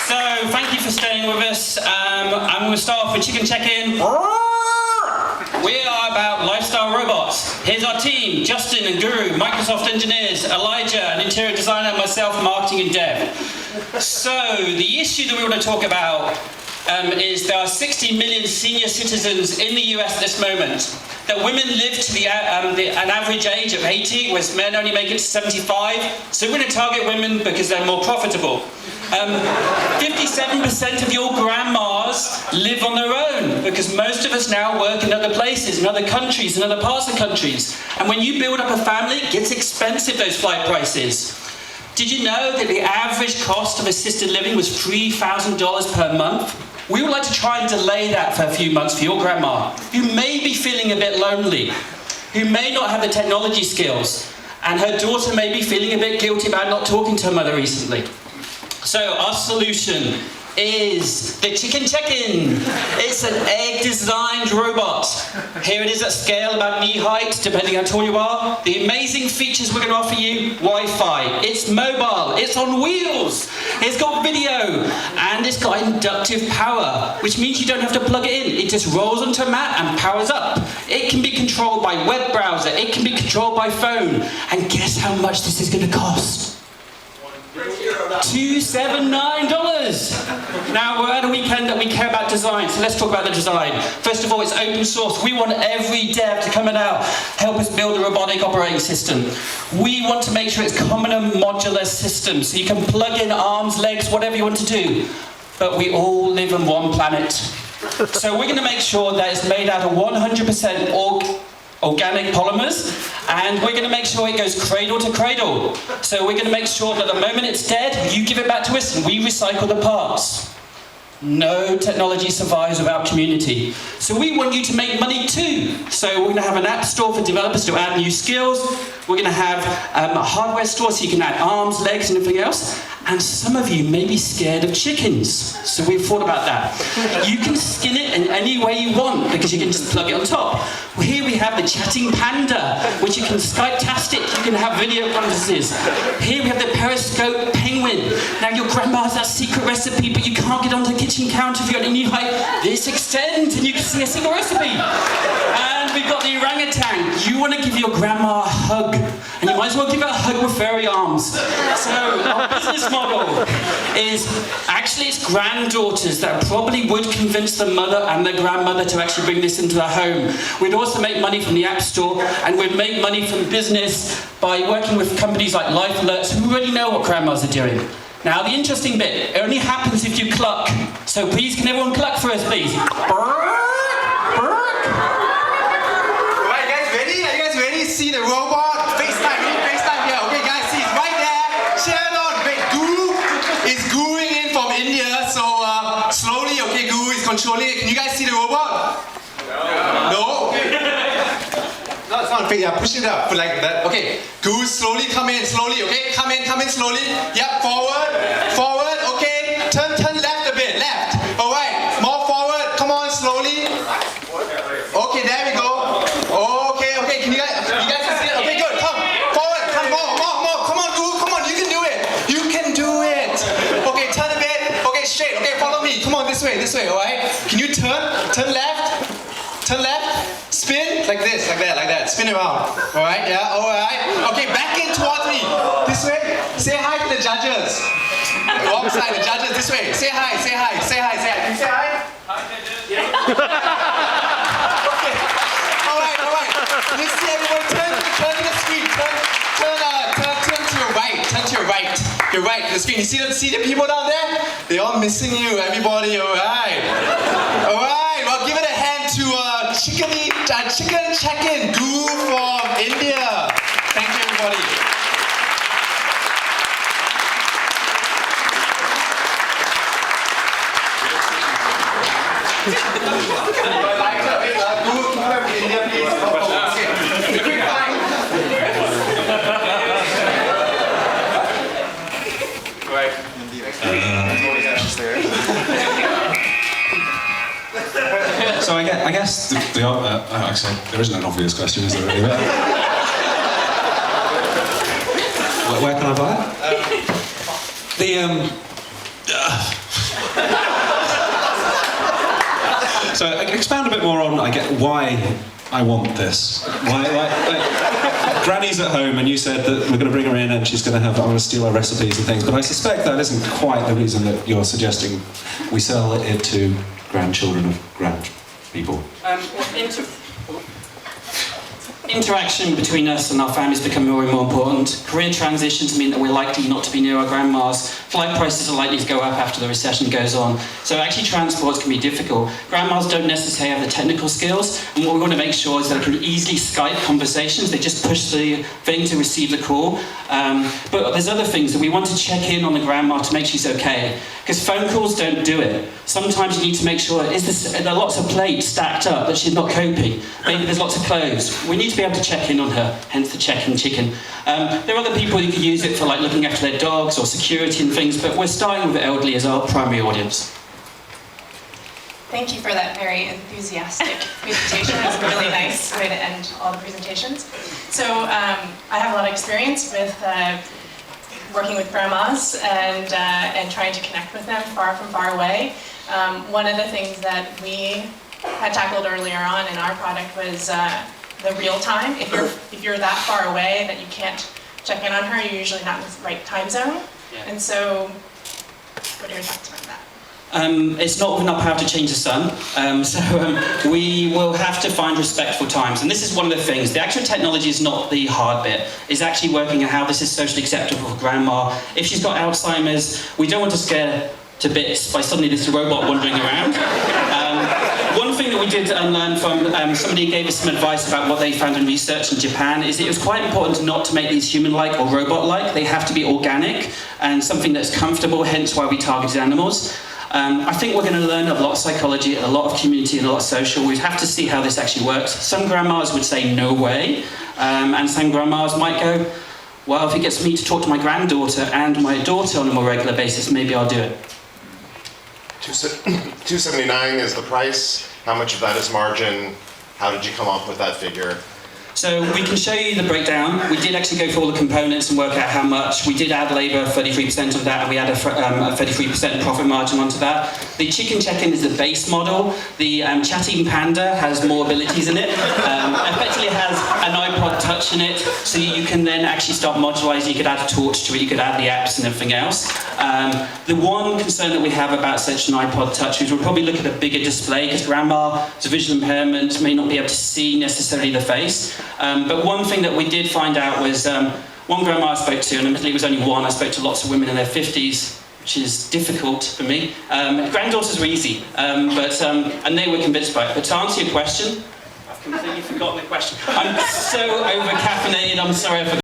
So, thank you for staying with us. I'm going to start off with Chicken Check-In. We are about lifestyle robots. Here's our team: Justin and Guru, Microsoft engineers, Elijah, an interior designer, myself, marketing and dev. So, the issue that we want to talk about is there are 60 million senior citizens in the US at this moment. That women live to an average age of 80, whereas men only make it to 75. So we're going to target women because they're more profitable. 57% of your grandmas live on their own because most of us now work in other places, in other countries, in other parts of countries. And when you build up a family, it gets expensive, those flight prices. Did you know that the average cost of assisted living was $3,000 per month? We would like to try and delay that for a few months for your grandma, who may be feeling a bit lonely, who may not have the technology skills, and her daughter may be feeling a bit guilty about not talking to her mother recently. So our solution is the Chicken Check-In. It's an egg-designed robot. Here it is at scale, about knee height, depending how tall you are. The amazing features we're going to offer you: Wi-Fi. It's mobile. It's on wheels. It's got video, and it's got inductive power, which means you don't have to plug it in. It just rolls onto a mat and powers up. It can be controlled by web browser. It can be controlled by phone. And guess how much this is going to cost? $279. Now, we're at a weekend that we care about design, so let's talk about the design. First of all, it's open source. We want every dev to come and help us build a robotic operating system. We want to make sure it's common and modular system, so you can plug in arms, legs, whatever you want to do. But we all live on one planet. So we're going to make sure that it's made out of 100% organic polymers, and we're going to make sure it goes cradle to cradle. So we're going to make sure that the moment it's dead, you give it back to us and we recycle the parts. No technology survives without community. So we want you to make money too. So we're going to have an app store for developers to add new skills. We're going to have a hardware store so you can add arms, legs and everything else. And some of you may be scared of chickens, so we've thought about that. You can skin it in any way you want because you can just plug it on top. Here we have the chatting panda, which you can Skype-tastic, you can have video conferences. Here we have the periscope penguin. Now your grandma has that secret recipe, but you can't get onto the kitchen counter if you're at a new height. This extends and you can see a single recipe. And we've got the orangutan. You want to give your grandma a hug, and you might as well give her a hug with furry arms. So our business model is actually it's granddaughters that probably would convince the mother and the grandmother to actually bring this into their home. We'd also make money from the App Store, and we'd make money from business by working with companies like Life Alerts who already know what grandmas are doing. Now the interesting bit, it only happens if you cluck. So please, can everyone cluck for us, please? Alright guys, ready? Are you guys ready to see the robot? FaceTime, we need FaceTime here. Okay guys, see it's right there. Share it on. Wait, Guru is guruing in from India, so slowly, okay, Guru is controlling it. Can you guys see the robot? No? Okay. No, it's not fake. Yeah, push it up like that. Okay, Guru, slowly come in, slowly. Okay, come in slowly. Yep, forward, forward. Okay, turn left a bit, left. All right, more forward. Come on, slowly. Okay, there we go. Okay, can you guys can see it? Okay, good. Come forward. Come more. Come on, Guru. Come on, you can do it. You can do it. Okay, turn a bit. Okay, straight. Okay, follow me. Come on, this way. All right. Can you turn left? Turn left. Spin like this, like that. Spin around. All right. Yeah. All right. Okay, back in towards me. This way. Say hi to the judges. Wrong side. The judges. This way. Say hi. Can you say hi? Hi, judges. Yeah. Okay. All right. Let's see everyone. Turn to the screen. Turn to your right. Turn to your right. Your right to the screen. You see the people down there? They're all missing you. Everybody. All right. Well, give it a hand to Chicken Check-In, Guru from India. Thank you, everybody. So I guess actually there isn't an obvious question, is there really? Where can I buy it? So expound a bit more on, I get why I want this. Why, like, Granny's at home, and you said that we're going to bring her in, and she's going to have, I'm going to steal her recipes and things. But I suspect that isn't quite the reason that you're suggesting we sell it to grandchildren of grand people. Interaction between us and our families become more and more important. Career transitions mean that we're likely not to be near our grandmas. Flight prices are likely to go up after the recession goes on. So actually transports can be difficult. Grandmas don't necessarily have the technical skills, and what we want to make sure is that they can easily Skype conversations. They just push the thing to receive the call. But there's other things that we want to check in on the grandma to make she's okay. Because phone calls don't do it. Sometimes you need to make sure, are there lots of plates stacked up that she's not coping? Maybe there's lots of clothes. We need to be able to check in on her, hence the Checkin chicken. There are other people who could use it for like looking after their dogs or security and things, but we're starting with the elderly as our primary audience. Thank you for that very enthusiastic presentation. It was a really nice way to end all the presentations. So I have a lot of experience with working with grandmas and trying to connect with them far from far away. One of the things that we had tackled earlier on in our product was the real time. If you're that far away that you can't check in on her, you're usually not in the right time zone. Yeah. And so, what are your thoughts about that? It's not within our power to change the sun, we will have to find respectful times. And this is one of the things. The actual technology is not the hard bit. It's actually working out how this is socially acceptable for grandma. If she's got Alzheimer's, we don't want to scare to bits by suddenly this robot wandering around. One thing that we did learn from somebody who gave us some advice about what they found in research in Japan is it was quite important not to make these human-like or robot-like. They have to be organic and something that's comfortable, hence why we targeted animals. I think we're going to learn a lot of psychology, a lot of community, and a lot of social. We'd have to see how this actually works. Some grandmas would say no way, and some grandmas might go, well, if it gets me to talk to my granddaughter and my daughter on a more regular basis, maybe I'll do it. $279 is the price. How much of that is margin? How did you come up with that figure? So we can show you the breakdown. We did actually go through all the components and work out how much. We did add labour, 33% of that, and we added a 33% profit margin onto that. The Chicken Checkin is the base model. The Chatting Panda has more abilities in it. Effectively has an iPod Touch in it, so you can then actually start modularizing. You could add a torch to it, you could add the apps and everything else. The one concern that we have about such an iPod Touch is we'll probably look at a bigger display, because grandma's visual impairment may not be able to see necessarily the face. But one thing that we did find out was one grandma I spoke to, and admittedly it was only one, I spoke to lots of women in their 50s, which is difficult for me. Granddaughters were easy, and they were convinced by it. But to answer your question, I've completely forgotten the question. I'm so over-caffeinated, I'm sorry I forgot.